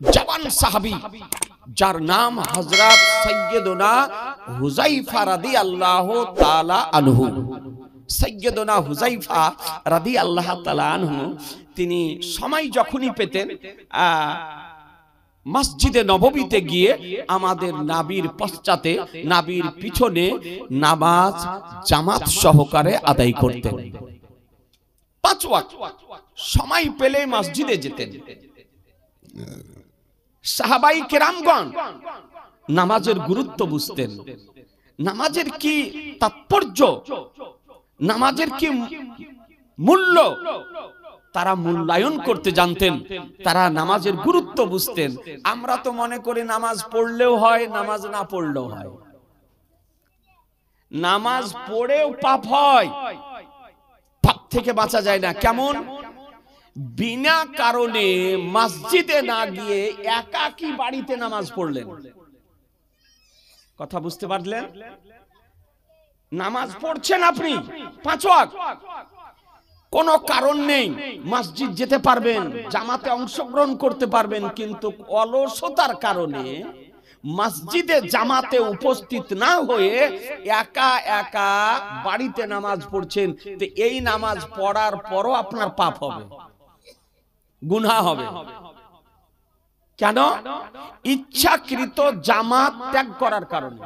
জওয়ান সাহাবী যার নাম হযরত সাইয়্যিদুনা হুযায়ফা রাদিয়াল্লাহু তাআলা আনহু। সাইয়্যিদুনা হুযায়ফা রাদিয়াল্লাহু তাআলা আনহু তিনি সময় যখনই পেতেন মসজিদে নববীতে গিয়ে আমাদের নবীর পশ্চাতে নবীর পিছনে নামাজ জামাত সহকারে আদায় করতেন। 5 ওয়াক্ত সময় পেলে মসজিদে যেতেন। সাহাবাই কেরামগণ নামাজের গুরুত্ব বুঝতেন, নামাজের কি তাৎপর্য, নামাজের কি মূল্য তারা মূল্যায়ন করতে জানতেন, তারা নামাজের গুরুত্ব বুঝতেন। আমরা তো মনে করি নামাজ পড়লেও হয়, নামাজ না পড়লেও হয়। নামাজ পড়েও পাপ হয়, পাপ থেকে বাঁচা যায় না। কেমন? বিনা কারণে মসজিদে না গিয়ে একাকী বাড়িতে নামাজ পড়লেন। কথা বুঝতে পারলেন? নামাজ পড়ছেন আপনি 5 ওয়াক্ত, কোনো কারণ নেই, মসজিদ যেতে পারবেন, জামাতে অংশগ্রহণ করতে পারবেন, কিন্তু অলসতার কারণে মসজিদে জামাতে উপস্থিত না হয়ে একা একা বাড়িতে নামাজ পড়ছেন। তো এই নামাজ পড়ার পরও আপনার পাপ হবে, গুনাহ হবে। কেন? ইচ্ছাকৃত জামাত ত্যাগ করার কারণে।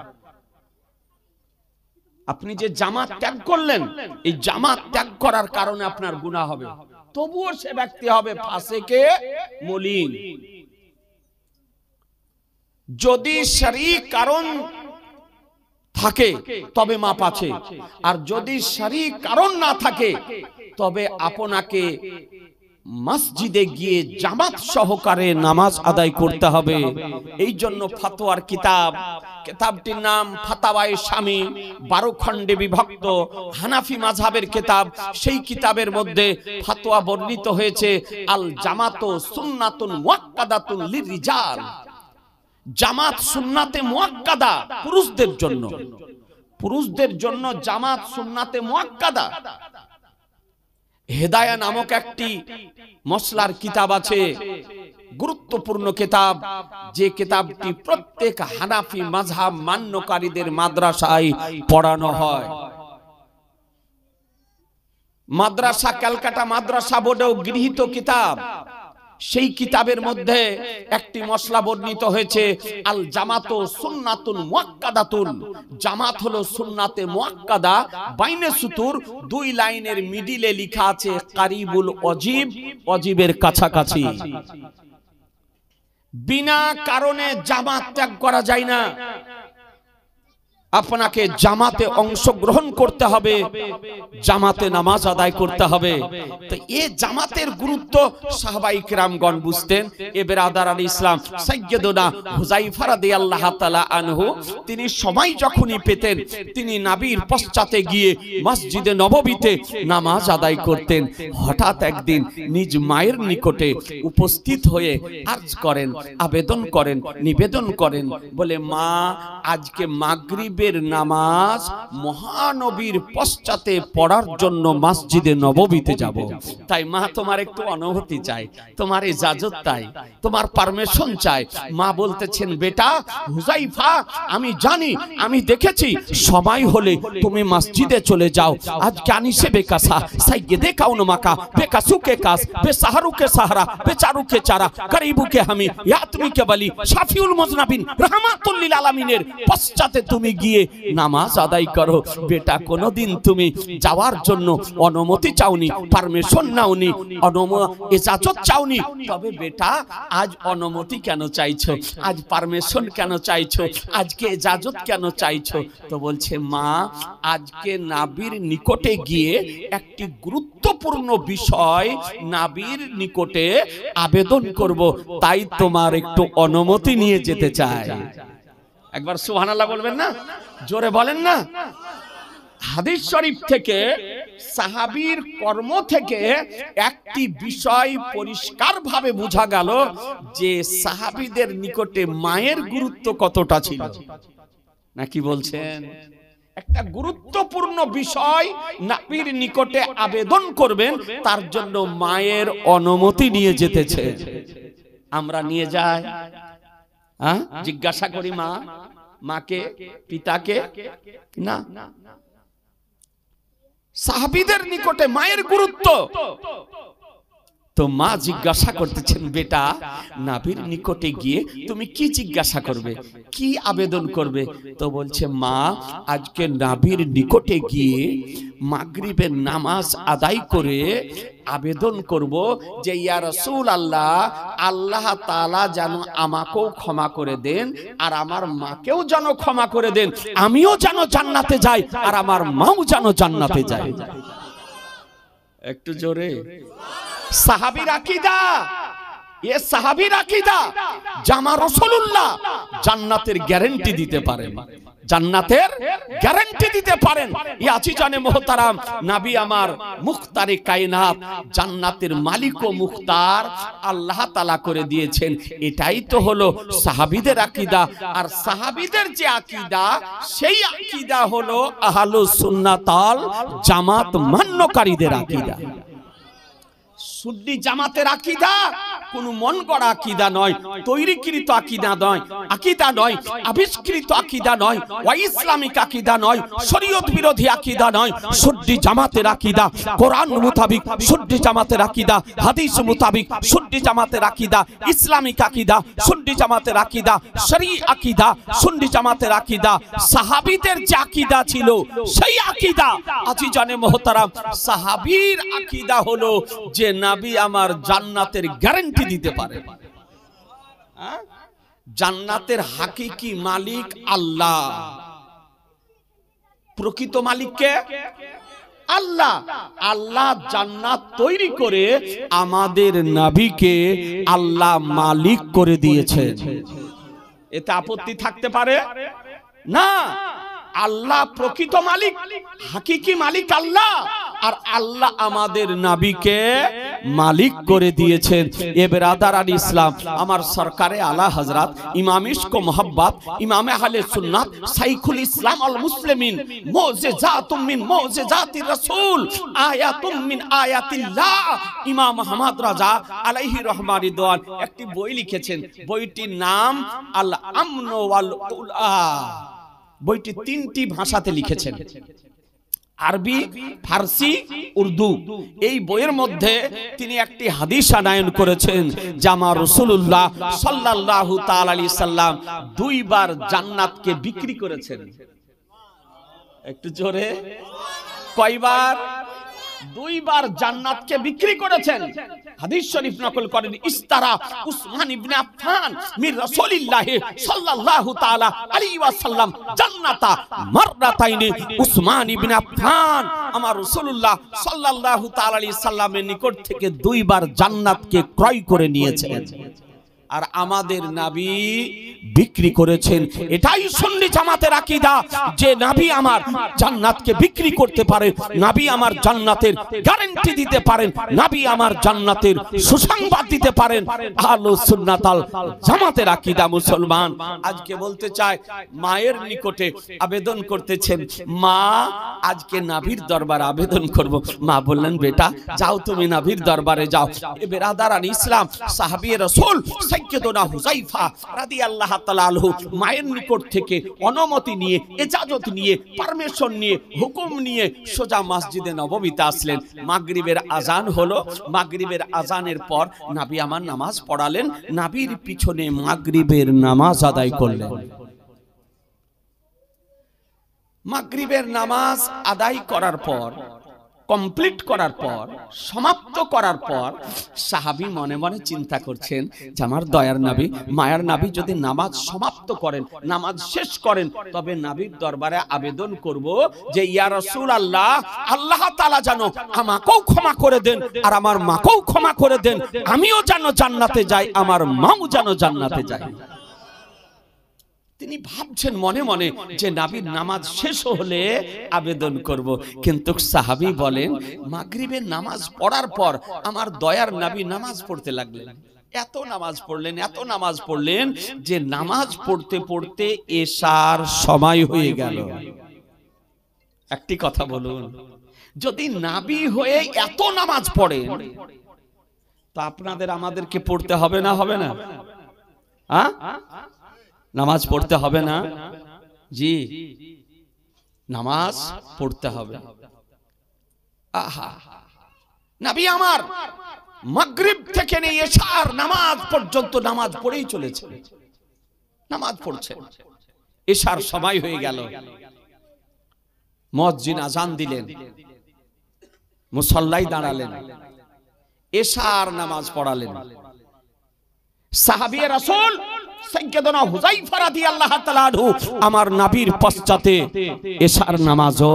আপনি যে জামাত ত্যাগ করলেন, এই জামাত ত্যাগ করার কারণে আপনার গুনাহ হবে। তবুও সে ব্যক্তি হবে ফাসিকে মলিন। যদি শরঈ কারণ থাকে তবে মাপ আছে, আর যদি শরঈ কারণ না থাকে তবে আপনাকে মসজিদে গিয়ে জামাত সহকারে নামাজ আদায় করতে হবে। এই জন্য ফতোয়ার কিতাব, কিতাবটির নাম ফাতাওয়ায়ে শামী, 12 খণ্ডে বিভক্ত হানাফি মাযহাবের কিতাব। সেই কিতাবের মধ্যে ফতোয়া বর্ণিত হয়েছে আল জামাতু সুন্নাতুন মুআক্কাদাতুন লিররিজাল। জামাত সুন্নাতে মুআক্কাদা পুরুষদের জন্য, পুরুষদের জন্য জামাত সুন্নাতে মুআক্কাদা। হেদায়া নামক একটি মসলার কিতাব আছে, গুরুত্বপূর্ণ কিতাব, যে কিতাবটি প্রত্যেক হানাফি মাযহাব মান্যকারীদের মাদ্রাসায় পড়ানো হয়। মাদ্রাসা, ক্যালকাটা মাদ্রাসা বোর্ডেও গৃহীত কিতাব। সেই কিতাবের মধ্যে একটি মসলা বর্ণিত হয়েছে আল জামাতু সুন্নাতুন মুআক্কাদাতুন। জামাত হলো সুন্নাতে মুআক্কাদা। বাইনে সুতুর 2 লাইনের মিডিলে লেখা আছে কারিবুল ওয়াজিব, ওয়াজিবের কাছাকাছি। বিনা কারণে জামাত ত্যাগ করা যায় না। আপনাকে জামাতে অংশগ্রহণ করতে হবে, জামাতে নামাজ আদায় করতে হবে। তো এই জামাতের গুরুত্ব সাহাবায়ে কেরামগণ বুঝতেন। এ বেরাদার আল ইসলাম সাইয়্যিদুনা হুযায়ফা রাদিয়াল্লাহু তাআলা আনহু তিনি সময় যখনই পেতেন তিনি নবীর পশ্চাতে গিয়ে মসজিদে নববীতে নামাজ আদায় করতেন। হঠাৎ একদিন নিজ মায়ের নিকটে উপস্থিত হয়ে আরজ করেন, আবেদন করেন, নিবেদন করেন, বলে মা আজকে মাগরিব নামাজ মহানবীর পশ্চাতে পড়ার জন্য মসজিদে নববীতে যাব। তাই মা তোমার একটু অনুমতি চাই, তোমার ইজাজত চাই, তোমার পারমিশন চাই। মা বলতেছেন বেটা হুযায়ফা, আমি জানি, আমি দেখেছি, সময় হলে তুমি মসজিদে চলে যাও। আজ কানিসে বেকাসা সাইয়্যিদে কাউন মাকা বেকাসুকে কাস বেসাহরুকে সাহরা বেচারুকে চারা গরিবুকে হামি ইয়াতমিকে বলি শাফিউল মুজনাবিন রাহমাতুল লিল আলামিনের পশ্চাতে তুমি গিয়ে নামাজ আদায় করো। বেটা কোনদিন তুমি যাওয়ার জন্য অনুমতি চাওনি, পারমিশন নাওনি, ইজাজত চাওনি, তবে বেটা আজ অনুমতি কেন চাইছো, আজ পারমিশন কেন চাইছো, আজকে ইজাজত কেন চাইছো? তো বলছে মা আজকে নবীর নিকটে গিয়ে একটি গুরুত্বপূর্ণ বিষয় নবীর নিকটে আবেদন করব, তাই তোমার একটু অনুমতি নিয়ে যেতে চাই। একবার সুবহানাল্লাহ বলবেন না? জোরে বলেন না। হাদিস শরীফ থেকে, সাহাবীর কর্ম থেকে একটি বিষয় পরিষ্কারভাবে বোঝা গেল যে সাহাবীদের নিকটে মায়ের গুরুত্ব কতটা ছিল। নাকি বলছেন? একটা গুরুত্বপূর্ণ বিষয় নবীর নিকটে আবেদন করবেন, তার জন্য মায়ের অনুমতি নিয়ে যেতেছে। আমরা নিয়ে যাই, হ্যাঁ, জিজ্ঞাসা করি মাকে, পিতাকে না। সাহাবীদের নিকটে মায়ের গুরুত্ব। তো মা জিজ্ঞাসা করতেছেন, বেটা নাভির নিকটে গিয়ে তুমি কি জিজ্ঞাসা করবে, কি আবেদন করবে? তো বলছে, মা আজকে নাভির নিকটে গিয়ে মাগরিবের নামাজ আদায় করে আবেদন করব যে ইয়া রাসূলুল্লাহ, আল্লাহ তাআলা যেন আমাকেও ক্ষমা করে দেন আর আমার মাকেও যেন ক্ষমা করে দেন, আমিও যেন জান্নাতে যাই আর আমার মাও যেন জান্নাতে যায়। একটু জোরে। সাহাবীর আকীদা, এ সাহাবীর আকীদা জামা রাসূলুল্লাহ জান্নাতের গ্যারান্টি দিতে পারেন, জান্নাতের গ্যারান্টি দিতে পারেন। এই আজিজানে মুহতারাম, নবী আমার মুখতারে কায়নাত, জান্নাতের মালিক ও মুখতার আল্লাহ তাআলা করে দিয়েছেন। এটাই তো হলো সাহাবীদের আকীদা। আর সাহাবীদের যে আকীদা, সেই আকীদা হলো আহলুস সুন্নাত ওয়াল জামাত মান্যকারীদের আকীদা। সুন্নি জামাতের আকীদা কোন মন গড়া আকীদা নয়, তৈরিকৃত আকীদা নয়, আকীদা নয়, আবিষ্কৃত আকীদা নয়, ইসলামিক আকীদা নয়, শরীয়ত বিরোধী আকীদা নয়। সুন্নি জামাতের আকীদা কোরআন মোতাবেক, সুন্নি জামাতের আকীদা হাদিস মোতাবেক, সুন্নি জামাতের আকীদা ইসলামিক আকীদা, সুন্নি জামাতের আকীদা শরঈ আকীদা, সুন্নি জামাতের আকীদা সাহাবীদের যে আকীদা ছিল সেই আকীদা। আজিজানে মুহতারাম, সাহাবীর আকীদা হলো যে নবী আমার জান্নাতের গ্যারান্টি দিতে পারে। জান্নাতের হাকিকি মালিক আল্লাহ, প্রকৃত মালিক কে? আল্লাহ। আল্লাহ জান্নাত তৈরি করে আমাদের নবীকে আল্লাহ মালিক করে দিয়েছেন। এতে আপত্তি থাকতে পারে না। আল্লাহ প্রকৃত মালিক, হাকিকি মালিক আল্লাহ, আর আল্লাহ আমাদের নবীকে মালিক করে দিয়েছেন। এ বেরাদারান ইসলাম, আমার সরকারে আলা হযরত ইমাম ইশক ও মোহাব্বত, ইমাম আহলে সুন্নাত, শাইখুল ইসলাম আল মুসলিমিন, মুজিজাতুম মিন মুজিজাতির রাসূল, আয়াতুম মিন আয়াতিল্লাহ, ইমাম আহমদ রাজা আলাইহি রহমান রিদওয়ান একটি বই লিখেছেন। বইটির নাম আল আমন ওয়াল উলা। বইটি 3টি ভাষাতে লিখেছেন, আরবি, ফারসি, উর্দু। এই বইয়ের মধ্যে তিনি একটি হাদিস আনয়ন করেছেন, জামা রাসূলুল্লাহ সাল্লাল্লাহু তাআলা আলাইহি সাল্লাম 2 বার জান্নাতকে বিক্রি করেছেন। একটু জোরে। কয়বার? 2 বার জান্নাতকে বিক্রি করেছেন। হাদিস শরীফ নকল করেন, ইস্তারা উসমান ইবনে আফফান মির রাসূলিল্লাহ সাল্লাল্লাহু তাআলা আলাইহি ওয়াসাল্লাম জান্নাতা মাররাতাইনি। উসমান ইবনে আফফান আমার রাসূলুল্লাহ সাল্লাল্লাহু তাআলা আলাইহি সাল্লামের নিকট থেকে 2 বার জান্নাতকে ক্রয় করে নিয়েছেন, আর আমাদের নবী বিক্রি করেছেন। এটাই সুন্নি জামাতের আকীদা যে নবী আমার জান্নাতকে বিক্রি করতে পারে, নবী আমার জান্নাতের গ্যারান্টি দিতে পারেন, নবী আমার জান্নাতের সুসংবাদ দিতে পারেন। আহলুস সুন্নাত ওয়াল জামাতের আকীদা। মুসলমান আজকে বলতে চায়, মায়ের নিকটে আবেদন করতেছেন, মা আজকে নবীর দরবারে আবেদন করব। মা বললেন, বেটা যাও, তুমি নবীর দরবারে যাও। এ বেরাদারান ইসলাম, সাহাবী রাসূল সাইয়্যিদুনা হুযায়ফা রাদিয়াল্লাহু তাআলা আনহু মায়ের নিকট থেকে অনুমতি নিয়ে, ইজাজত নিয়ে, পারমিশন নিয়ে, হুকুম নিয়ে সোজা মসজিদে নববীতে আসলেন। মাগরিবের আজান হলো, মাগরিবের আজানের পর নবী আমার নামাজ পড়ালেন, নবীর পিছনে মাগরিবের নামাজ আদায় করলেন। মাগরিবের নামাজ আদায় করার পর, কমপ্লিট করার পর, সমাপ্ত করার পর সাহাবী মনে মনে চিন্তা করছেন যে আমার দয়ার নবী, মায়ার নবী যদি নামাজ সমাপ্ত করেন, নামাজ শেষ করেন, তবে নবীর দরবারে আবেদন করব যে ইয়া রাসূলুল্লাহ, আল্লাহ তাআলা যেন আমাকেও ক্ষমা করে দেন আর আমার মাকেও ক্ষমা করে দেন, আমিও যেন জান্নাতে যাই, আমার মাও যেন জান্নাতে যায়। তিনি ভাবছেন মনে মনে যে নবীর নামাজ শেষ হলে আবেদন করব। কিন্তু সাহাবী বলেন, মাগরিবের নামাজ পড়ার পর আমার দয়ার নবী নামাজ পড়তে লাগলেন। এত নামাজ পড়লেন, এত নামাজ পড়লেন যে নামাজ পড়তে পড়তে এশার সময় হয়ে গেল। একটি কথা বলুন, যদি নবী হয়ে এত নামাজ পড়েন তো আপনাদের আমাদেরকে পড়তে হবে না, হবে না? হ্যাঁ, নামাজ পড়তে হবে না? জি, নামাজ পড়তে হবে। আহা, নবী আমার মাগরিব থেকে নিয়ে এশার নামাজ পর্যন্ত নামাজ পড়েই চলেছে, নামাজ পড়ছে। এশার সময় হয়ে গেল, মুয়াজ্জিন আযান দিলেন, মুসাল্লায় দাঁড়ালেন, এশার নামাজ পড়ালেন। সাহাবী রাসূল সাইয়্যিদুনা হুযায়ফা রাদিয়াল্লাহু তাআলা আনহু আমার নবীর পশ্চাতে এশার নামাজও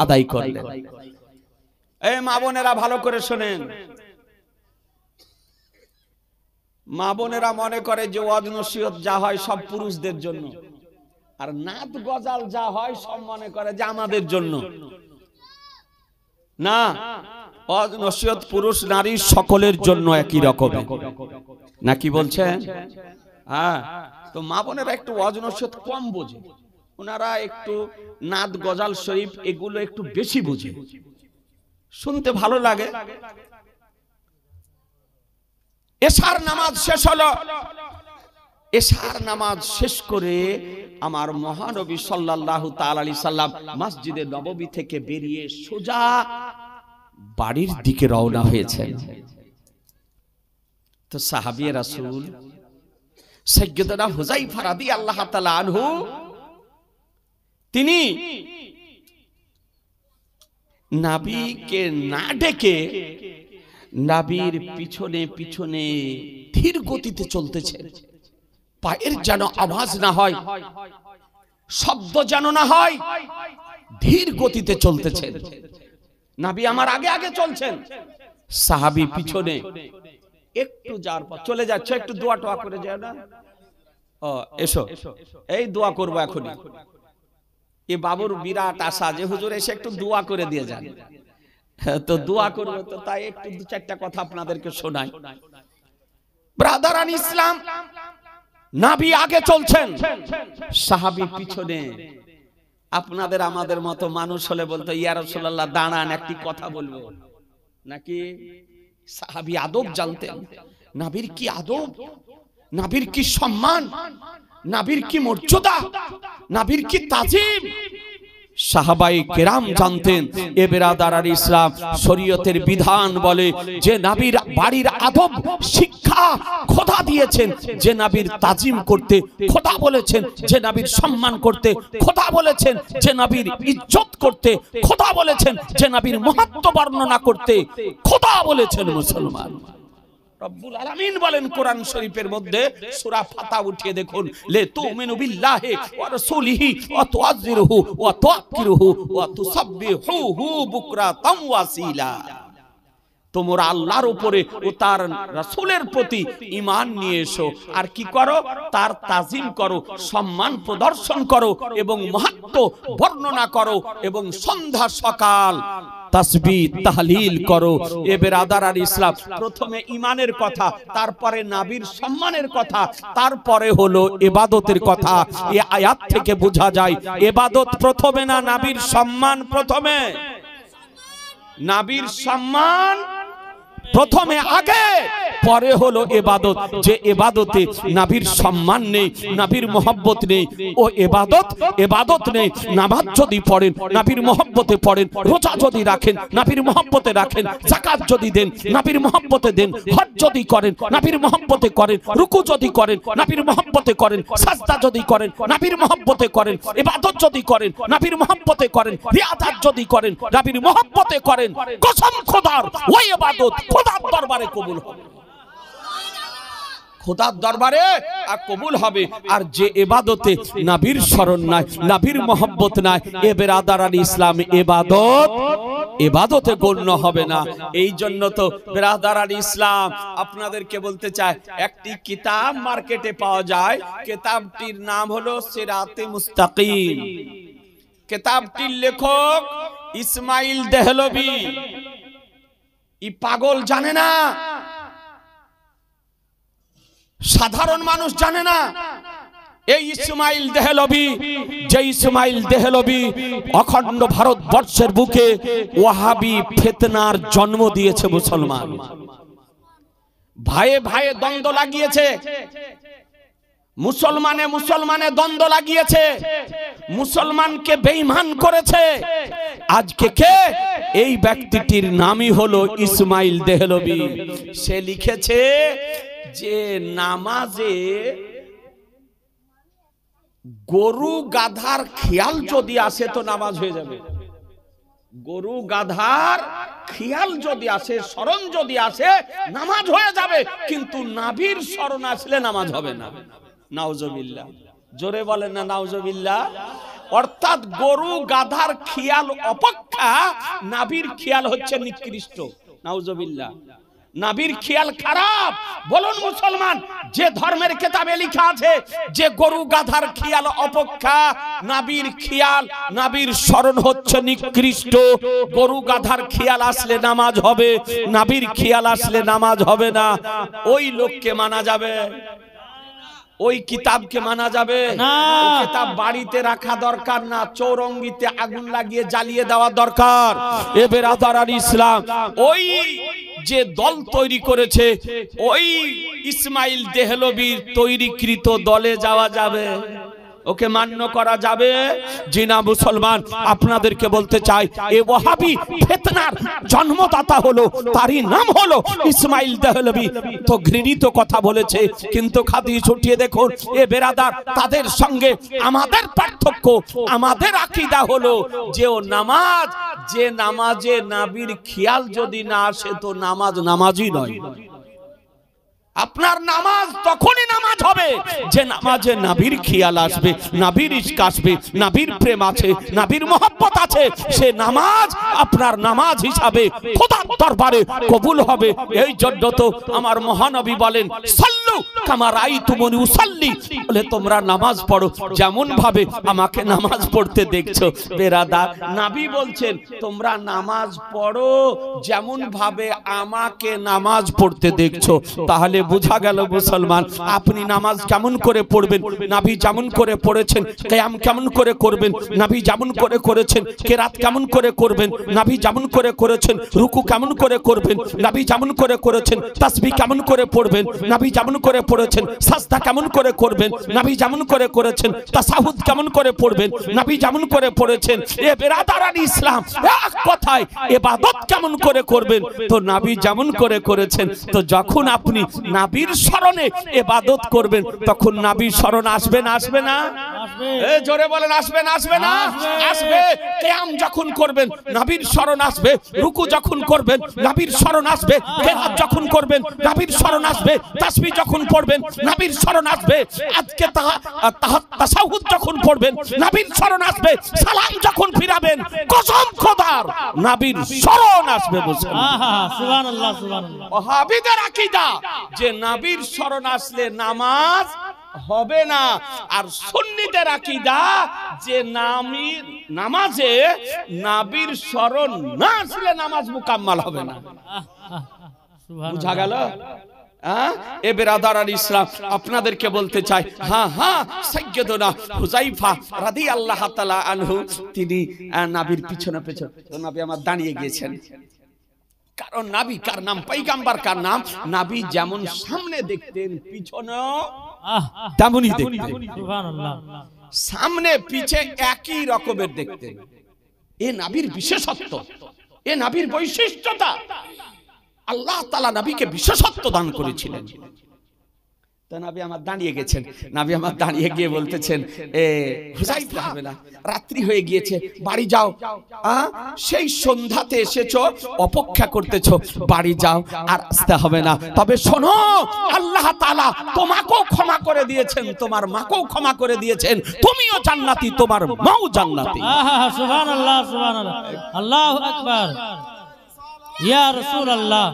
আদায় করলেন। এই মা বোনেরা ভালো করে শুনেন, মা বোনেরা মনে করে যে ওয়াজ নসিহত যা হয় সব পুরুষদের জন্য, আর নাত গজাল যা হয় সব মনে করে যে আমাদের জন্য। না, ওয়াজ নসিহত পুরুষ নারী সকলের জন্য একই রকম, নাকি বলছেন? হ্যাঁ, তো মা বোনেরা একটু ওয়াজ নসিহত কম বোঝে, ওনারা একটু নাত গজাল শরীফ এগুলো একটু বেশি বোঝে, শুনতে ভালো লাগে। এশার নামাজ শেষ হলো, এশার নামাজ শেষ করে আমার মহানবী সাল্লাল্লাহু তাআলা আলাইহি সাল্লাম মসজিদে নববী থেকে বেরিয়ে সোজা বাড়ির দিকে রওনা হয়েছেন। তো সাহাবী রাসূল সাইয়্যিদুনা হুযায়ফা রাদিয়াল্লাহু তাআলা আনহু তিনি নবীকে না ডেকে নবীর পিছনে পিছনে ধীর গতিতে চলতেছেন, পায়ের যেন আওয়াজ না হয়, শব্দ যেন না হয়, ধীর গতিতে চলতেছেন। নবী আমার আগে আগে চলছেন, সাহাবী পিছনে। একটু যাওয়ার পর চলে যাচ্ছে, একটু দোয়া টোয়া করে যাও না। ও এসো, এই দোয়া করবো এখনই। এ বাবুর বিরাট আশা যে হুজুর এসে একটু দোয়া করে দিয়ে যান। তো দোয়া করবে, তো তাই একটু দু চারটা কথা আপনাদেরকে শোনাই। ব্রাদারান ইসলাম, নবী আগে চলছেন, সাহাবী পিছনে। আপনাদের আমাদের মতো মানুষ হলে বলতো ইয়া রাসূলুল্লাহ দাঁড়ান একটি কথা বলবো, নাকি? সাহাবী আদব জানতেন, নবীর কি আদব, নবীর কি সম্মান, নবীর কি মর্যাদা, নবীর কি তাজিম সাহাবায়ে কেরাম জানতেন। এ বেরাদার ইসলাম, শরীয়তের বিধান বলে যে নবীর বাড়ির আদব শিক্ষা খোদা দিয়েছেন, যে নবীর তাজিম করতে খোদা বলেছেন, যে নবীর সম্মান করতে খোদা বলেছেন, যে নবীর ইজ্জত করতে খোদা বলেছেন, যে নবীর মহত্ব বর্ণনা করতে খোদা বলেছেন। মুসলমান রব্বুল আলামিন বলেন কোরআন শরীফের মধ্যে, সূরা ফাতা উঠিয়ে দেখুন, লে তুমিনু বিল্লাহি ওয়া রাসূলিহি ওয়া তুআযিরুহু ওয়া তুআক্কিরুহু ওয়া তুসাব্বিহুহু বুকরাতাম ওয়াসিলা। তোমরা আল্লাহর উপরে ও তার রাসূলের প্রতি ঈমান নিয়ে এসো, আর কি করো? তার তাজিম করো, সম্মান প্রদর্শন করো এবং মাহাত্ম্য বর্ণনা করো, এবং সন্ধ্যা সকাল তাসবিহ তাহলিল করো। এ বেরাদার আল ইসলাম, প্রথমে ঈমানের কথা, তারপরে নবীর সম্মানের কথা, তারপরে হলো ইবাদতের কথা। এই আয়াত থেকে বোঝা যায় ইবাদত প্রথমে না নবীর সম্মান প্রথমে? নবীর সম্মান প্রথমে আগে, পরে হলো ইবাদত। যে ইবাদতে নবীর সম্মান নেই, নবীর মহব্বত নেই, ও ইবাদত নেই। নামাজ যদি পড়েন নবীর মহব্বতে পড়েন, রোজা যদি রাখেন নবীর মহব্বতে রাখেন, যাকাত যদি দেন নবীর মহব্বতে দেন, হজ যদি করেন নবীর মহব্বতে করেন, রুকু যদি করেন নবীর মহব্বতে করেন, সাজদা যদি করেন নবীর মহব্বতে করেন, ইবাদত যদি করেন নবীর মহব্বতে করেন, রিয়াদাত যদি করেন নবীর মহব্বতে করেন, কসম খোদার ওই ইবাদত খোদার দরবারে কবুল হবে, খোদার দরবারে আর কবুল হবে। আর যে ইবাদতে নবীর শরণ নাই, নবীর মহব্বত নাই, এ বেরাদার আল ইসলাম ইবাদতে গণ্য হবে না। এই জন্য তো বেরাদার আল ইসলাম আপনাদেরকে বলতে চাই, একটি কিতাব মার্কেটে পাওয়া যায়, কিতাবটির নাম হলো সিরাতে মুস্তাকিম। কিতাবটির লেখক ইসমাইল দেহলভী। ই পাগল জানে না, সাধারণ মানুষ জানে না। এই ইসমাইল দেহলভী, যে ইসমাইল দেহলভী অখণ্ড ভারতবর্ষের বুকে ওয়াহাবি ফিতনার জন্ম দিয়েছে। মুসলমান ভাইয়ে ভাইয়ে দ্বন্দ্ব লাগিয়েছে, মুসলমানে মুসলমানে দ্বন্দ্ব লাগিয়েছে, মুসলমানকে বেঈমান করেছে। আজকে কে? এই ব্যক্তিটির নামই হলো ইসমাইল দেহলভী। সে লিখেছে যে নামাজে গরু গাধার খেয়াল যদি আসে তো নামাজ হয়ে যাবে। গরু গাধার খেয়াল যদি আসে, স্মরণ যদি আসে, নামাজ হয়ে যাবে, কিন্তু নাভির স্মরণ আসলে নামাজ হবে না। নাউজুবিল্লাহ, জোরে বলেন না নাউজুবিল্লাহ। অর্থাৎ গরু গাধার খেয়াল অপেক্ষা নাভির খেয়াল হচ্ছে নিকৃষ্ট। নাউজুবিল্লাহ, নাভির খেয়াল খারাপ। বলুন মুসলমান, যে ধর্মের কিতাবে লেখা আছে যে গরু গাধার খেয়াল অপেক্ষা নাভির খেয়াল, নাভির স্মরণ হচ্ছে নিকৃষ্ট। গরু গাধার খেয়াল আসলে নামাজ হবে, নাভির খেয়াল আসলে নামাজ হবে না। ওই লোককে মানা যাবে, ওই কিতাবকে মানা যাবে না। কিতাব বাড়িতে রাখা দরকার না, চৌরঙ্গিতে আগুন লাগিয়ে জ্বালিয়ে দেওয়া দরকার। এ বেরাদার ইসলাম, ওই যে দল তৈরি করেছে ওই ইসমাইল দেহলভীর তৈরিকৃত দলে যাওয়া যাবে, ওকে মান্য করা যাবে জি না? মুসলমান, আপনাদেরকে বলতে চাই, এ ওয়াহাবি ফিতনার জন্মদাতা হলো, তারই নাম হলো ইসমাইল দেহলভী। তো ঘৃণিত কথা বলেছে, কিন্তু খাদি ছুটিয়ে দেখুন এ বেরাদার, তাদের সঙ্গে আমাদের পার্থক্য, আমাদের আকীদা হলো যে ও নামাজ, যে নামাজে নাভির খেয়াল যদি না আসে তো নামাজ নামাজই নয়। আপনার নামাজ তখনই নামাজ হবে যে নামাজে নাভির খেয়াল আসবে, নাভির ইশক আসবে, নাভির প্রেম আছে, নাভির মহব্বত আছে। সে নামাজ আপনার নামাজ হিসাবে খোদার দরবারে কবুল হবে। এই জন্য তো আমার মহানবী বলেন, সাল্লু কামা রাআইতুমুনি উসাল্লি, বলে তোমরা নামাজ পড়ো যেমন ভাবে আমাকে নামাজ পড়তে দেখছো। বেরাদার, নবী বলছেন তোমরা নামাজ পড়ো যেমন ভাবে আমাকে নামাজ পড়তে দেখছো। তাহলে বুঝা গেল মুসলমান, আপনি নামাজ কেমন করে পড়বেন, নবী যেমন করে পড়েছেন। কিয়াম কেমন করে করবেন, নবী যেমন করে করেছেন। কিরাত কেমন করে করবেন, নবী যেমন করে করেছেন। রুকু কেমন করে করবেন, নবী যেমন করে করেছেন। তাসবিহ কেমন করে পড়বেন, নবী যেমন করে পড়েছেন। সাজদা কেমন করে করবেন, নবী যেমন করে করেছেন। তাশাহুদ কেমন করে পড়বেন, নবী যেমন করে পড়েছেন। এ বেরাদারান ইসলাম, এক কথায় ইবাদত কেমন করে করবেন, তো নবী যেমন করে করেছেন। তো যখন আপনি নবীর স্মরণে ইবাদত করবেন তখন নবীর স্মরণ আসবে না আসবে না? এই জোরে বলেন, আসবে না আসবে না? আসবে। কিয়াম যখন করবেন নবীর স্মরণ আসবে, রুকু যখন করবেন নবীর স্মরণ আসবে, কিরাত যখন করবেন নবীর স্মরণ আসবে, তাসবিহ যখন পড়বেন নবীর স্মরণ আসবে, আজকে তাশাহুদ যখন পড়বেন নবীর স্মরণ আসবে, সালাম যখন ফিরাবেন কসম খোদার নবীর স্মরণ আসবে। সুবহানাল্লাহ সুবহানাল্লাহ। ওয়াহাবিদের আকীদা যে নবীর স্মরণ আসলে নামাজ হবে না, আর সুন্নিদের আকীদা যে নামাজে নবীর স্মরণ না আসলে নামাজ মুকাম্মাল হবে না। বুঝা গেল? এ বেরাদারান ইসলাম, আপনাদেরকে বলতে চাই, হ্যাঁ হ্যাঁ, সাইয়্যিদুনা হুযায়ফা রাদিয়াল্লাহু তাআলা আনহু তিনি নবীর পিছনে পিছনে, নবী আমার দাঁড়িয়ে গিয়েছেন। কারণ নবী কার নাম, পয়গম্বর কার নাম, নবী যেমন সামনে দেখতেন পিছনেও তেমনই দেখতেন। সুবহানাল্লাহ। সামনে পিছে একই রকমের দেখতেন। এ নবীর বিশেষত্ব, এ নবীর বৈশিষ্ট্যতা। আল্লাহ তাআলা নবীকে বিশেষত্ব দান করেছিলেন। তো নবী আমার দাঁড়িয়ে গেছেন, নবী আমার দাঁড়িয়ে গিয়ে বলতেছেন, এ হুযায়ফা হবে না, রাত্রি হয়ে গিয়েছে, বাড়ি যাও। সেই সন্ধ্যাতে এসেছো, অপেক্ষা করতেছো, বাড়ি যাও, আর আসতে হবে না। তবে শোনো, আল্লাহ তাআলা তোমাকেও ক্ষমা করে দিয়েছেন, তোমার মাকেও ক্ষমা করে দিয়েছেন, তুমিও জান্নাতি, তোমার মাও জান্নাতি। সুবহানাল্লাহ সুবহানাল্লাহ, আল্লাহু আকবার। ইয়া রাসূলুল্লাহ,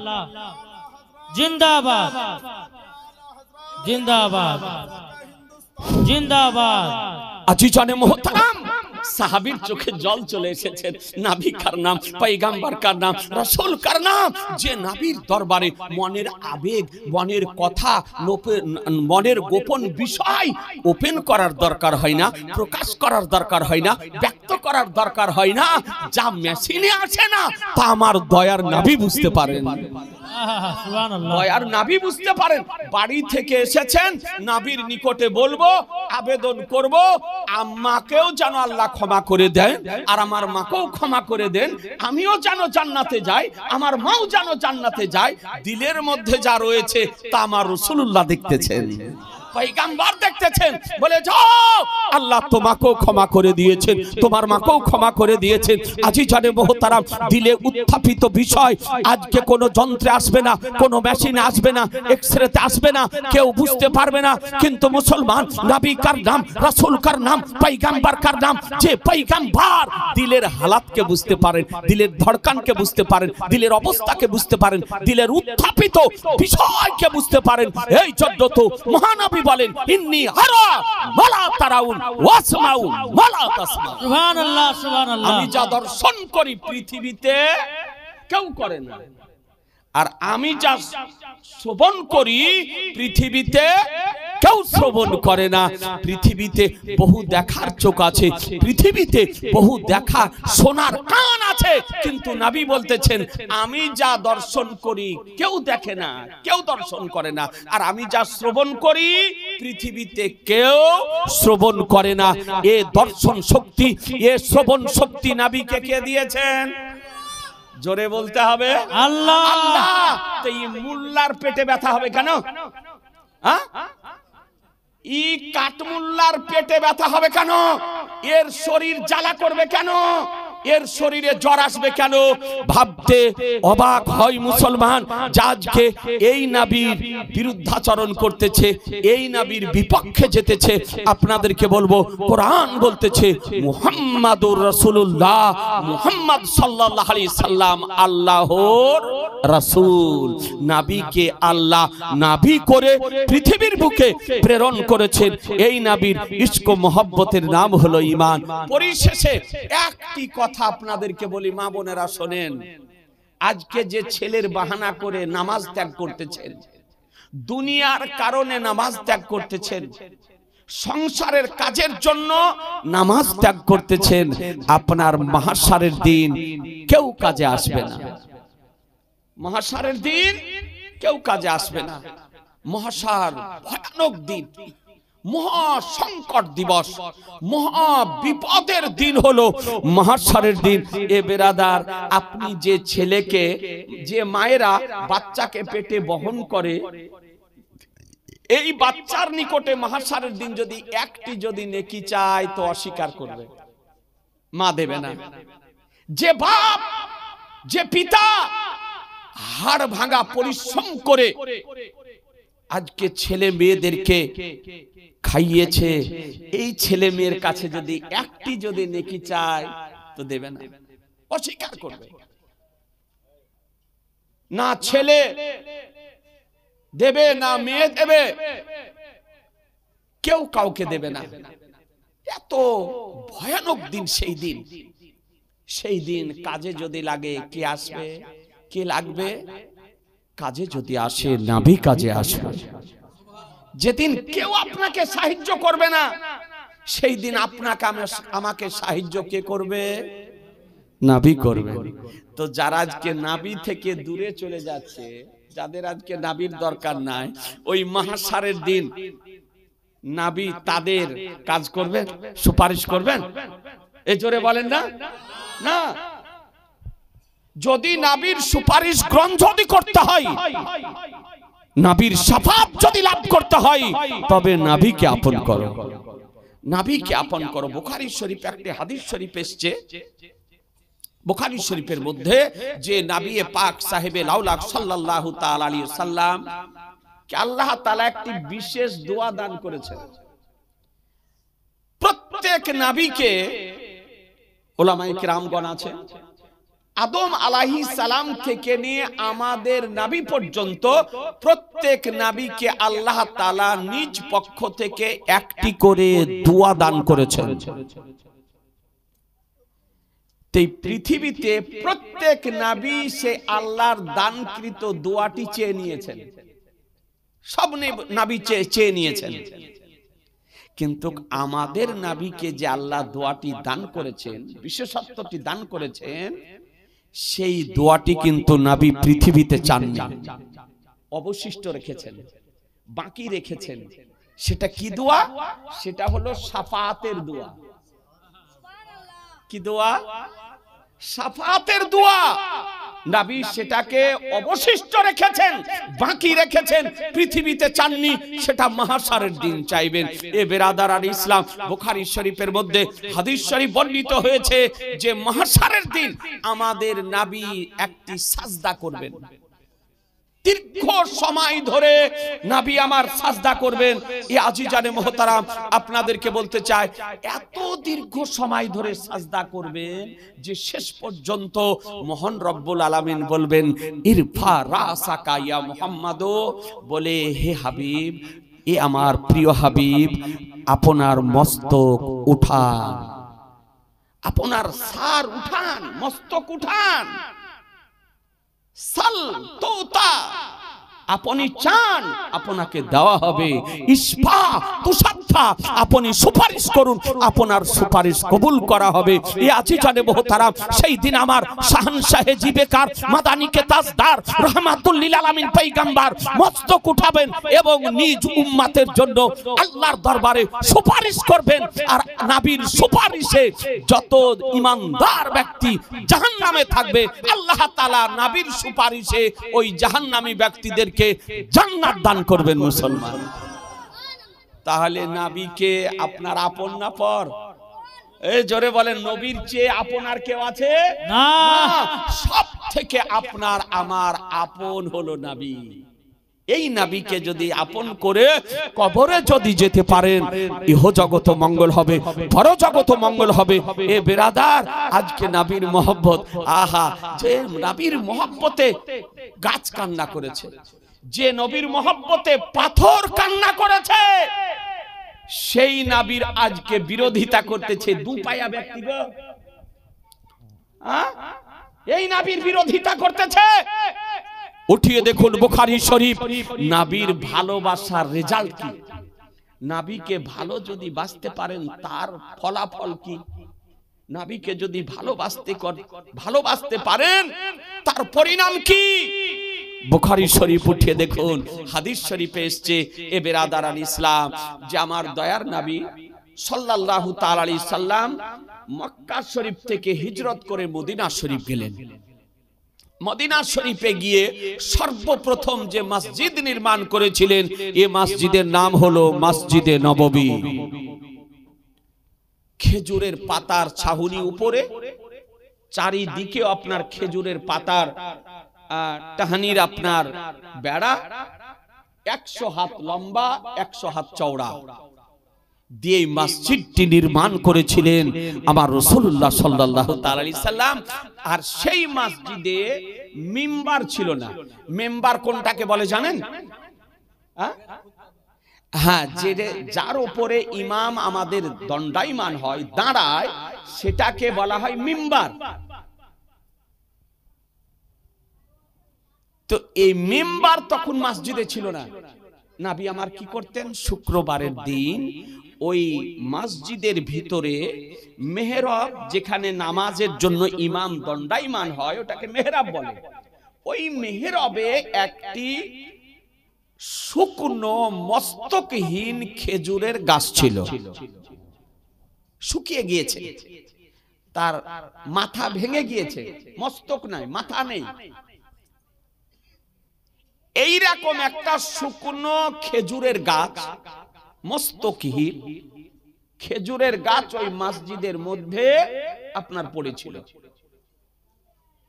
জিন্দাবাদ জিন্দাবাদ জিন্দাবাদ। আজিজানে মোহতারাম, সাহাবীর চোখে জল চলে এসেছেন। নবী কার নাম, পয়গম্বর কার নাম, রাসূল কার নাম, যে নবীর দরবারে মনের আবেগ, মনের কথা, মনের গোপন বিষয় ওপেন করার দরকার হয় না, প্রকাশ করার দরকার হয় না, ব্যক্ত করার দরকার হয় না। যা মেশিনে আসে না তা আমার দয়ার নবী বুঝতে পারেন। সুবহানাল্লাহ। আর নাবি বুঝতে পারেন, বাড়ি থেকে এসেছেন, নাবির নিকটে বলবো, আবেদন করব, আম্মাকেও যেন আল্লাহ ক্ষমা করে দেন, আর আমার মাকেও ক্ষমা করে দেন, আমিও যেন জান্নাতে যাই, আমার মাও যেন জান্নাতে যায়। দিলের মধ্যে যা রয়েছে তা আমার রাসূলুল্লাহ দেখতেছেন, পয়গম্বর দেখতেছেন। বলে যাও, আল্লাহ তোমাকেও ক্ষমা করে দিয়েছেন, তোমার মাকেও ক্ষমা করে দিয়েছেন। আজি জানে মোহতারাম, দিলে উত্থাপিত বিষয় আজকে কোনো যন্ত্রে আসবে না, কোনো মেশিনে আসবে না, এক্সরেতে আসবে না, কেউ বুঝতে পারবে না। কিন্তু মুসলমান, নবী কার নাম, রাসূল কার নাম, পয়গম্বর কার নাম, যে পয়গম্বর দিলের হালাতকে বুঝতে পারেন, দিলের ধড়কনকে বুঝতে পারেন, দিলের অবস্থাকে বুঝতে পারেন, দিলের উত্থাপিত বিষয়কে বুঝতে পারেন। এই জন্য তো মহানবী বলেন, ইন্নী আরা মালা তারাউন ওয়াসমাউ মালা তাসমাউ। সুবহানাল্লাহ সুবহানাল্লাহ। আমি যা দর্শন করি পৃথিবীতে কেউ করে না, আর আমি যা শ্রবণ করি পৃথিবীতে কেউ শ্রবণ করে না। পৃথিবীতে বহু দেখার চোখ আছে, পৃথিবীতে বহু দেখা শোনার কান আছে, কিন্তু নবী বলতেছেন, আমি যা দর্শন করি কেউ দেখে না, কেউ দর্শন করে না, আর আমি যা শ্রবণ করি পৃথিবীতে কেউ শ্রবণ করে না। এ দর্শন শক্তি, এ শ্রবণ শক্তি নবীকে কে দিয়েছেন? জোরে বলতে হবে আল্লাহ। আল্লাহ। তো এই মুল্লার পেটে ব্যথা হবে কেন? হ্যাঁ, ই কাঠমুল্লার পেটে ব্যথা হবে কেন? এর শরীর জ্বালা করবে কেন? এর শরীরে জ্বর আসবে কেন? ভাবতে অবাক হয় মুসলমান, আজকে এই নবীর বিরুদ্ধাচরণ করতেছে, এই নবীর বিপক্ষে যেতেছে। আপনাদেরকে বলবো, কোরআন বলতেছে মুহাম্মাদুর রাসূলুল্লাহ, মুহাম্মদ সাল্লাল্লাহু আলাইহি সাল্লাম আল্লাহর রাসূল। নবীকে আল্লাহ নবী করে পৃথিবীর বুকে প্রেরণ করেছেন। এই নবীর ইশক ও মহব্বতের নাম হলো ঈমান। পরিশেষে একটি কথা আপনাদেরকে বলি, মা বোনেরা শোনেন, আজকে যে ছেলের বাহানা করে নামাজ ত্যাগ করতেছেন, দুনিয়ার কারণে নামাজ ত্যাগ করতেছেন, সংসারের কাজের জন্য নামাজ ত্যাগ করতেছেন, আপনার মাহশারের দিন কেউ কাজে আসবে না। মহাশারের দিন কেউ কাজে আসবে না। মহাশার ভয়ানক দিন, মহা সংকট দিবস, মহা বিপদের দিন হলো মহাশারের দিন। এ বেরাদার, আপনি যে ছেলেকে, যে মায়েরা বাচ্চাকে পেটে বহন করে, এই বাচ্চার নিকটে মহাশারের দিন যদি একটি যদি নেকি চায় তো অস্বীকার করবে, মা দেবে না। যে বাপ, যে পিতা হাড় ভাঙা পরিশ্রম করে আজকে ছেলে মেয়েদেরকে খাইয়েছে, এই ছেলে মেয়ের কাছে যদি একটি যদি নেকি চায় তো দেবে না, অস্বীকার করবে। না ছেলে দেবে, না মেয়ে দেবে, কেউ কাউকে দেবে না। এত ভয়ানক দিন সেই দিন। সেই দিন কাজে যদি লাগে কে আসবে? কে লাগবে? কাজে যদি আসে নবী কাজে আসবে। যেদিন কেউ আপনাকে সাহায্য করবে না, সেই দিন আপনাকে আমাকে সাহায্য কে করবে? নবী করবে। তো যারা আজকে নবী থেকে দূরে চলে যাচ্ছে, যাদের আজকে নবীর দরকার নাই, ওই মাহশারের দিন নবী তাদের কাজ করবেন, সুপারিশ করবেন? এই জোরে বলেন না। না, যদি নবীর সুপারিশ গ্রহণ যদি করতে হয়, নবীর শাফাত যদি লাভ করতে হয়, তবে নবীকে আপন করো, নবীকে আপন করো। বুখারী শরীফে একটি হাদিস শরীফ এসেছে, বুখারী শরীফের মধ্যে, যে নবী পাক সাহেবে লাউলাক সাল্লাল্লাহু তাআলা আলাইহি সাল্লাম কে আল্লাহ তাআলা একটি বিশেষ দোয়া দান করেছেন। প্রত্যেক নবীকে উলামায়ে কিরামগণ আছে, আদম আলাইহিস সালাম থেকে নিয়ে আমাদের নবী পর্যন্ত প্রত্যেক নবীকে আল্লাহ তাআলা নিজ পক্ষ থেকে একটি করে দোয়া দান করেছেন। এই পৃথিবীতে প্রত্যেক নবী সে আল্লাহর দানকৃত দোয়াটি চেয়ে নিয়েছেন, সব নবী চেয়ে নিয়েছেন। কিন্তু আমাদের নবীকে যে আল্লাহ দোয়াটি দান করেছেন, বিশেষত্বটি দান করেছেন, সেই দোয়াটি কিন্তু নবী পৃথিবীতে চাননি, অবশিষ্ট রেখেছেন, বাকি রেখেছেন। সেটা কি দোয়া? সেটা হলো শাফাআতের দোয়া। কি দোয়া? শাফাআতের দোয়া। নবী সেটাকে অবশিষ্ট রেখেছেন, বাকি রেখেছেন, পৃথিবীতে চাননি, সেটা মাহশারের দিন চাইবেন। এ বেরাদার ইসলাম, বুখারী শরীফের মধ্যে হাদিস শরীফ বর্ণিত হয়েছে যে মাহশারের দিন আমাদের নবী একটি সাজদা করবেন, দীর্ঘ সময় ধরে নবী আমার সাজদা করবেন। এই আজিজানে মুহতারাম, আপনাদেরকে বলতে চাই, এত দীর্ঘ সময় ধরে সাজদা করবেন যে শেষ পর্যন্ত মহান রব্বুল আলামিন বলবেন, ইরফা রাসাকা ইয়া মুহাম্মাদ, বলে হে হাবিব, এ আমার প্রিয় হাবিব, আপনার মস্তক উঠান, আপনার সার উঠান, মস্তক উঠান। সাল তোতা, আপনি চান আপনাকে দেওয়া হবে। ইসফা তুসাফা, আপনি সুপারিশ করুন, আপনার সুপারিশ কবুল করা হবে। এই আজিজানে মুহতারাম, সেই দিন আমার শাহনশাহে জিবেকার মাদানিকে তাজদার রাহমাতুল লিল আলামিন পয়গম্বর মস্তক উঠাবেন এবং নিজ উম্মতের জন্য আল্লাহর দরবারে সুপারিশ করবেন। আর নবীর সুপারিশে যত ঈমানদার ব্যক্তি জাহান্নামে থাকবে, আল্লাহ তাআলা নবীর সুপারিশে ওই জাহান্নামী ব্যক্তিদের জান্নাত দান করবেন। মুসলমান, তাহলে নবীকে আপনার আপন না পর? এই জোরে বলেন, নবীর চেয়ে আপন আর কেউ আছে না। সব থেকে আপনার আমার আপন হলো নবী। এই নবীকে যদি আপন করে কবরে যদি যেতে পারেন, ইহ জগত মঙ্গল হবে, পর জগত মঙ্গল হবে। এ বেরাদার, আজকে নবীর মহব্বত, আহা, যে নবীর মহব্বতে গাছ কান্না করেছে, যে নবীর মহব্বতে পাথর কান্না করেছে, সেই নবীর আজকে বিরোধিতা করতেছে দু পায়া ব্যক্তি। এই নবীর বিরোধিতা করতেছে। উঠিয়ে দেখুন বুখারী শরীফ, নবীর ভালোবাসার রেজাল্ট কি? নবীকে ভালো যদি বাসতে পারেন তার ফলাফল কি? নবীকে যদি ভালোবাসতে পারেন তার পরিণাম কি? বুখারী শরীফ উঠিয়ে দেখুন, হাদিস শরীফে এসেছে, এ বেরাদার আল ইসলাম, যে আমার দয়ার নবী সাল্লাল্লাহু তাআলা আলাইহি সাল্লাম মক্কা শরীফ থেকে হিজরত করে মদিনা শরীফ গেলেন। মদিনা শরীফে গিয়ে সর্বপ্রথম যে মসজিদ নির্মাণ করেছিলেন, এই মসজিদের নাম হলো মসজিদে নববী। খেজুরের পাতার ছাউনি উপরে, চারিদিকে আপনার খেজুরের পাতার টাহানির আপনার বেড়া, 100 হাত লম্বা, 100 হাত চওড়া দিয়ে মসজিদটি নির্মাণ করেছিলেন আমার রাসূলুল্লাহ সাল্লাল্লাহু তাআলা আলাইহি সাল্লাম। আর সেই মসজিদে মিম্বার ছিল না। মিম্বার কোনটাকে বলে জানেন? হ্যাঁ, যার উপরে ইমাম আমাদের দণ্ডায়মান হয়, দাঁড়ায়, সেটাকে বলা হয় মিম্বার। তো এই মিম্বার তখন মসজিদে ছিল না। নবী আমার কি করতেন? শুক্রবারের দিন ওই মসজিদের ভিতরে মেহরাব, যেখানে নামাজের জন্য ইমাম দণ্ডায়মান হয়, ওটাকে মেহরাব বলে। ওই মেহরাবে একটি শুকনো মস্তকহীন খেজুরের গাছ ছিল, শুকিয়ে গিয়েছে, তার মাথা ভেঙে গিয়েছে, মস্তক নাই, মাথা নেই। এইরকম একটা শুকনো খেজুরের গাছ, মস্তকহীন খেজুরের গাছ ওই মসজিদের মধ্যে আপনার পড়েছিল।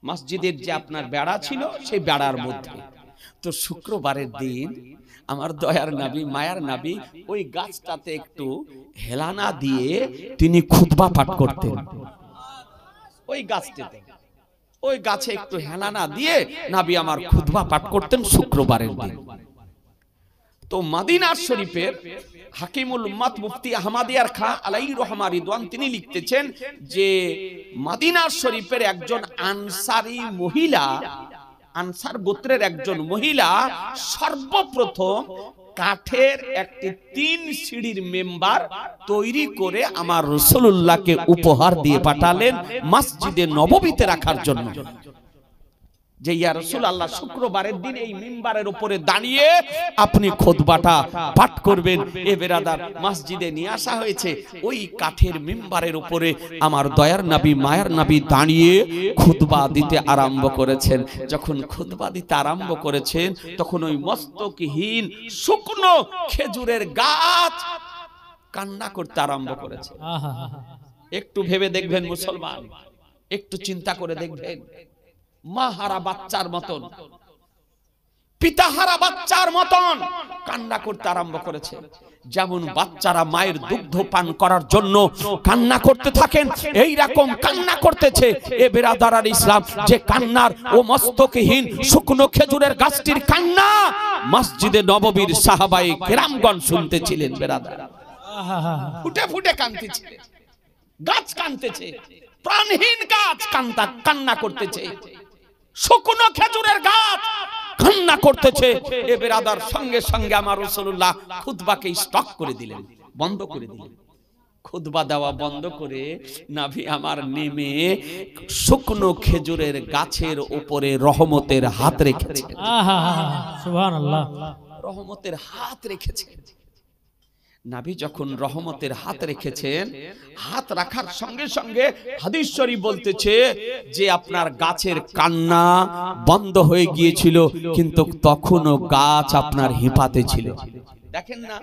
মসজিদের যে আপনার বেড়া ছিল, সেই বেড়ার মধ্যে। তো শুক্রবারের দিন আমার দয়ার নবী, মায়ার নবী, ওই গাছটাতে একটু হেলানা দিয়ে তিনি খুতবা পাঠ করতেন। ওই গাছটাতে, ওই গাছে একটু হেলানা দিয়ে নবী আমার খুতবা পাঠ করতেন শুক্রবারের দিন। তো মদিনা শরীফের হাকিমুল উম্মাত মুফতি আহমদিয়ার খাঁ আলাইহি রহমা রিদওয়ান তিনি লিখতেছেন যে মদিনা শরীফের একজন আনসারী মহিলা, আনসার গোত্রের একজন মহিলা সর্বপ্রথম কাঠের একটি 3 সিঁড়ির মেম্বার তৈরি করে আমার রাসূলুল্লাহকে উপহার দিয়ে পাঠালেন মসজিদে নববীতে রাখার জন্য। যে ইয়া রাসূলুল্লাহ শুক্রবারের দিন এই মিম্বারের উপরে দাঁড়িয়ে আপনি খুতবাটা পাঠ করবেন। এ বেরাদার, মসজিদে নিয়ে আসা হয়েছে, ওই কাঠের মিম্বারের উপরে আমার দয়ার নবী মায়ার নবী দাঁড়িয়ে খুতবা দিতে আরম্ভ করেছেন। যখন খুতবা দিতে আরম্ভ করেছেন তখন ওই মস্তকহীন শুকনো খেজুরের গাছ কান্না করতে আরম্ভ করেছে। একটু ভেবে দেখবেন মুসলমান, একটু চিন্তা করে দেখবেন, মাহারা বাচ্চার মতন, পিতাহারা বাচ্চার মতন কান্না করতে আরম্ভ করেছে। যেমন বাচ্চারা মায়ের দুগ্ধ পান করার জন্য কান্না করতে থাকেন, এই রকম কান্না করতেছে। এ বেরাদার আল ইসলাম, যে কান্নার ও মস্তকহীন শুকনো খেজুরের গাছটির কান্না মসজিদে নববীর সাহাবায়ে কেরামগণ শুনতেছিলেন। বেরাদার, ফুটে ফুটে কাঁদতেছে, গাছ কাঁদতেছে, প্রাণহীন গাছ কান্না করতেছে, শুকনো খেজুরের গাছ কান্না করতেছে। এ বেরাদার, সঙ্গে সঙ্গে আমার রাসূলুল্লাহ খুতবাকে স্টপ করে দিলেন, বন্ধ করে দিলেন। খুতবা দেওয়া বন্ধ করে নবী আমার নেমে শুকনো খেজুরের গাছের উপরে রহমতের হাত রেখেছেন। সুবহানাল্লাহ, রহমতের হাত রেখেছেন। নবী যখন রহমতের হাত রেখেছেন, হাত রাখার সঙ্গে সঙ্গে হাদিস শরীফ বলতেছে যে আপনার গাছের কান্না বন্ধ হয়ে গিয়েছিল, কিন্তু তখনও গাছ আপনার হিফাতে ছিল। দেখেন না,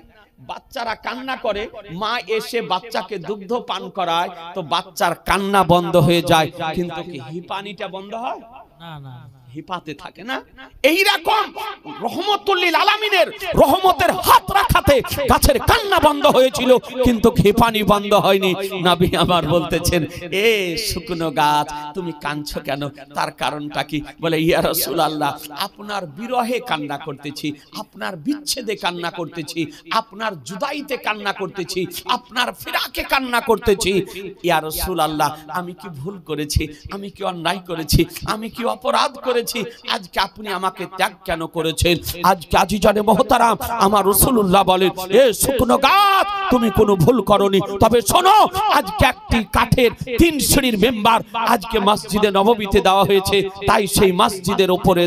বাচ্চারা কান্না করে, মা এসে বাচ্চাকে দুগ্ধ পান করায়, তো বাচ্চার কান্না বন্ধ হয়ে যায়, কিন্তু কি হিপানিটা বন্ধ হয়? না না, হিপাতে থাকে না। এই রকম রহমতুল লিল আলামিনের রহমতের হাত রাখাতে গাছের কান্না বন্ধ হয়েছিল, কিন্তু হিপানি বন্ধ হয়নি। নবী আমার বলতেছেন, এ শুকনো গাছ তুমি কাঁদছো কেন? তার কারণটা কি? বলে, ইয়া রাসূলুল্লাহ, আপনার বিরহে কান্না করতেছি, আপনার বিচ্ছেদে কান্না করতেছি, আপনার জুদাইতে কান্না করতেছি, আপনার ফিরাকে কান্না করতেছি। ইয়া রাসূলুল্লাহ, আমি কি ভুল করেছি? আমি কি অন্যায় করেছি? আমি কি অপরাধ করেছি? আজকে আপনি আমাকে ত্যাগ কেন করেছেন? আজকে আজিজানে মুহতারাম আমার রাসূলুল্লাহ বলেন, এ শুকনো গাছ তুমি কোনো ভুল করনি, তবে শোনো, আজকে একটি কাঠের 3 সিঁড়ির মেম্বার আজকে মসজিদে নববীতে দেওয়া হয়েছে, তাই সেই মসজিদের উপরে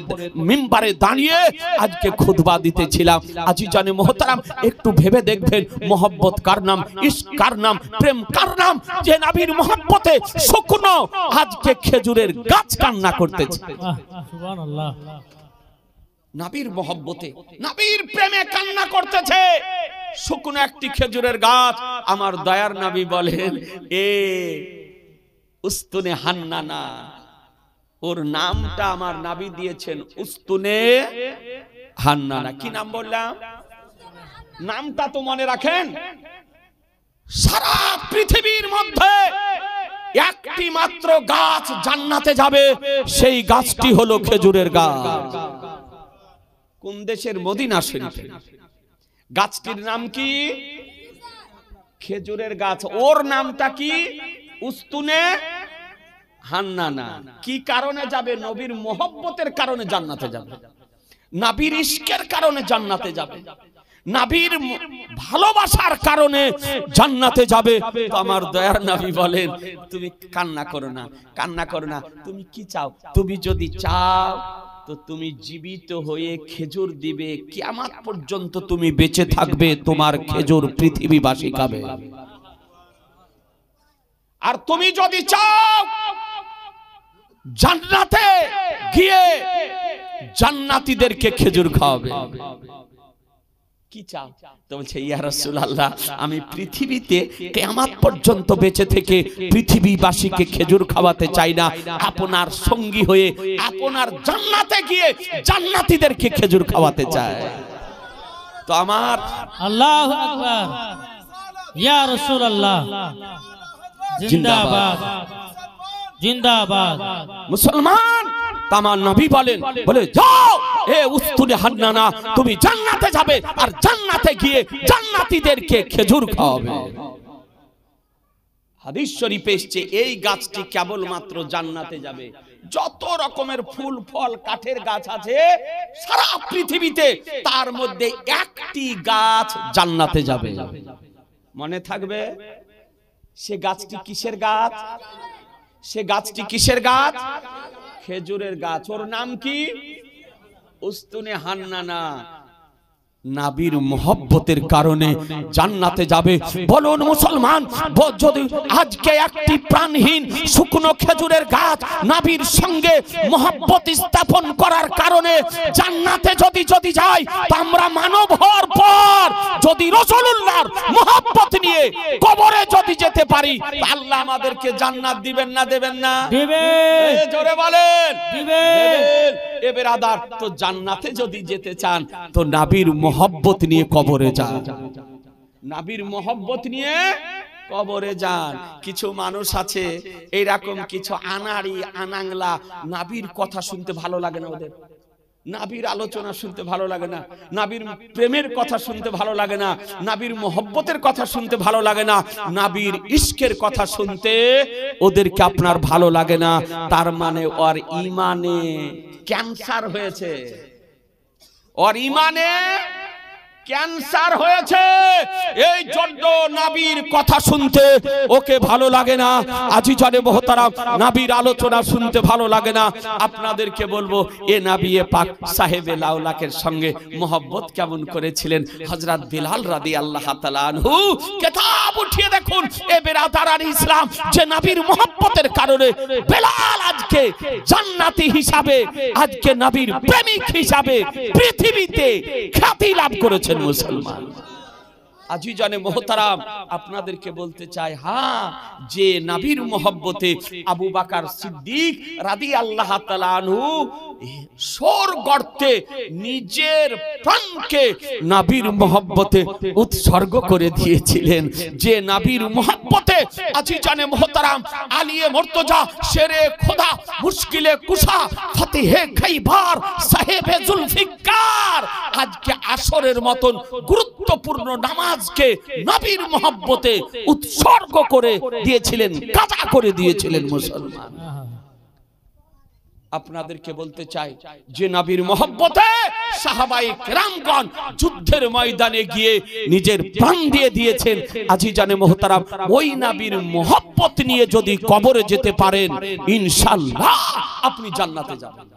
মিম্বারে দাঁড়িয়ে আজকে খুতবা দিতেছিলাম। আজিজানে মুহতারাম, একটু ভেবে দেখবেন, মোহব্বত কার নাম, ইশক কার নাম, প্রেম কার নাম, যে নবীর মোহব্বতে শুকনো আজকে খেজুরের গাছ কান্না করতেছে। সুবহানাল্লাহ, নবীর মোহব্বতে, নবীর প্রেমে কান্না করতেছে শুকনো একটি খেজুরের গাছ। আমার দয়ার নবী বলেন, এ উস্তুনে হান্নানা, ওর নামটা আমার নবী দিয়েছেন উস্তুনে হান্নানা। কি নাম বললাম? নামটা তো মনে রাখেন। সারা পৃথিবীর মধ্যে একটি মাত্র গাছ জান্নাতে যাবে, সেই গাছটি হলো খেজুরের গাছ। কোন দেশের? মদিনা শরীফে। গাছটির নাম কি? খেজুরের গাছ। ওর নামটা কি? উস্তুনে হান্নানা। কি কারণে যাবে? নবীর মোহব্বতের কারণে জান্নাতে যাবে, নবীর ইশকের কারণে জান্নাতে যাবে, নবীর ভালোবাসার কারণে জান্নাতে যাবে। তো আমার দয়ার নবী বলেন, তুমি কান্না করো না, কান্না করো না। তুমি কি চাও? তুমি যদি চাও তো তুমি জীবিত হয়ে খেজুর দিবে, কিয়ামত পর্যন্ত তুমি বেঁচে থাকবে, তোমার খেজুর পৃথিবীবাসী খাবে। আর তুমি যদি চাও জান্নাতে গিয়ে জান্নাতীদেরকে খেজুর খাওয়াবে। কি চাও? তো বলছে, ইয়া রাসূলুল্লাহ, আমি পৃথিবীতে কিয়ামত পর্যন্ত বেঁচে থেকে পৃথিবীবাসীকে খেজুর খাওয়াতে চাই না, আপনার সঙ্গী হয়ে আপনার জান্নাতে গিয়ে জান্নাতীদেরকে খেজুর খাওয়াতে চাই। তো আমার আল্লাহু আকবার, ইয়া রাসূলুল্লাহ, জিন্দাবাদ জিন্দাবাদ। মুসলমান, তামার নবী বলেন, বলে যাও এ উস্তুনে হান্নানা, তুমি জান্নাতে যাবে, আর জান্নাতে গিয়ে জান্নাতীদেরকে খেজুর খাওয়াবে। হাদিস শরীফে এসেছে, এই গাছটি কেবলমাত্র জান্নাতে যাবে, যত রকমের ফুল ফল কাঠের গাছ আছে সারা পৃথিবীতে, তার মধ্যে একটি গাছ জান্নাতে যাবে। মনে থাকবে সে গাছটি কিসের গাছ? সে গাছটি কিসের গাছ? খেজুরের গাছ। ওর নাম কি? উস্তুনে হান্নানা। নবীর মোহব্বতের কারণে জান্নাতে যাবে। বলুন মুসলমান, যদি আজকে একটি প্রাণহীন শুকনো খেজুরের গাছ নবীর সঙ্গে মোহব্বত স্থাপন করার কারণে জান্নাতে যদি যায়, তা আমরা মানব হওয়ার পর যদি রাসূলুল্লাহর মোহব্বত নিয়ে কবরে যদি যেতে পারি, আল্লাহ আমাদেরকে জান্নাত দিবেন না দেবেন না? দিবেন। জোরে বলেন দিবেন। এ বেরাদার, তো জান্নাতে যদি যেতে চান তো নবীর মোহব্বত নিয়ে কবরে যান। নবীর মোহব্বত নিয়ে কবরে যান। কিছু মানুষ আছে এইরকম কিছু আনাড়ি আনাংলা, নবীর কথা শুনতে ভালো লাগে না ওদের, নবীর আলোচনা শুনতে ভালো লাগে না, নবীর প্রেমের কথা শুনতে ভালো লাগে না, নবীর মোহব্বতের কথা শুনতে ভালো লাগে না, নবীর ইশকের কথা শুনতে ওদেরকে আপনার ভালো লাগে না। তার মানে ওর ঈমানে ক্যান্সার হয়েছে, ওর ঈমানে ক্যান্সার হয়েছে। এই জন্য নবীর কথা শুনতে ওকে ভালো লাগে না। আজিজানে মোহতারাম, নবীর আলোচনা শুনতে ভালো লাগে না। আপনাদেরকে বলবো, এ নবী পাক সাহেবে লাউলাকের সঙ্গে মোহব্বত কেমন করেছিলেন হযরত বিলাল রাদিয়াল্লাহু তাআলা আনহু। কিতাব উঠিয়ে দেখুন এ বেরাদারান ইসলাম, যে নবীর মোহব্বতের কারণে বিলাল আজকে জান্নাতি হিসাবে, আজকে নবীর প্রেমিক হিসাবে পৃথিবীতে খ্যাতি লাভ করেছেন মুসলমান। আজিজানে মোহতারাম, আপনাদেরকে বলতে চাই, হ্যাঁ, যে নবীর মোহব্বতে আবু বকর সিদ্দিক রাদিয়াল্লাহু তাআলা আনহু সোর গর্তে নিজের প্রাণকে নবীর মোহব্বতে উৎসর্গ করে দিয়েছিলেন। যে নবীর মোহব্বতে আজিজানে মোহতারাম আলিয়ে মুর্তজা, শেরে খোদা, মুশকিলে কুশা, ফতেহে খাইবার, সাহেবে জুলফিকার আজকে আসরের মতন গুরুত্বপূর্ণ নামাজকে নবীর মোহব্বতে উৎসর্গ করে দিয়েছিলেন, কাজা করে দিয়েছিলেন মুসলমান। আপনাদেরকে বলতে চাই, যে নবীর মোহব্বতে সাহাবায়ে কেরামগণ যুদ্ধের ময়দানে গিয়ে নিজের প্রাণ দিয়ে দিয়েছেন। আজিজানে মোহতারাম, ওই নবীর মোহব্বত নিয়ে যদি কবরে যেতে পারেন, ইনশাআল্লাহ আপনি জান্নাতে যাবেন।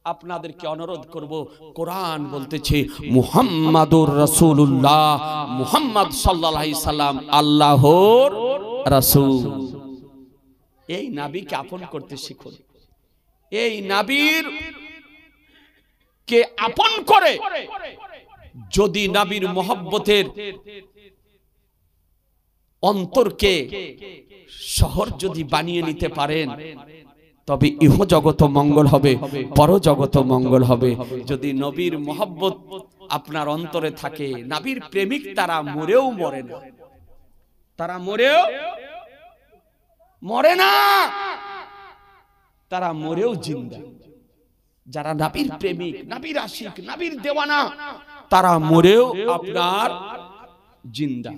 আপনাদেরকে অনুরোধ করব, কোরআন বলতেছে মুহাম্মাদুর রাসূলুল্লাহ, মুহাম্মদ সাল্লাল্লাহু আলাইহি সাল্লাম আল্লাহর রাসূল। এই নবীকে আপন করতে শিখুন। এই নবীর কে আপন করে যদি নবীর মোহব্বতের অন্তরকে শহর যদি বানিয়ে নিতে পারেন, তবে ইহ জগত মঙ্গল হবে, পর জগত মঙ্গল হবে। যদি নবীর মোহব্বত আপনার অন্তরে থাকে, নবীর প্রেমিক তারা মরেও মরে না, তারা মরেও মরে না, তারা মরেও জিন্দা। যারা নবীর প্রেমিক, নবীর আশিক, নবীর দেওয়ানা, তারা মরেও আপনার জিন্দা।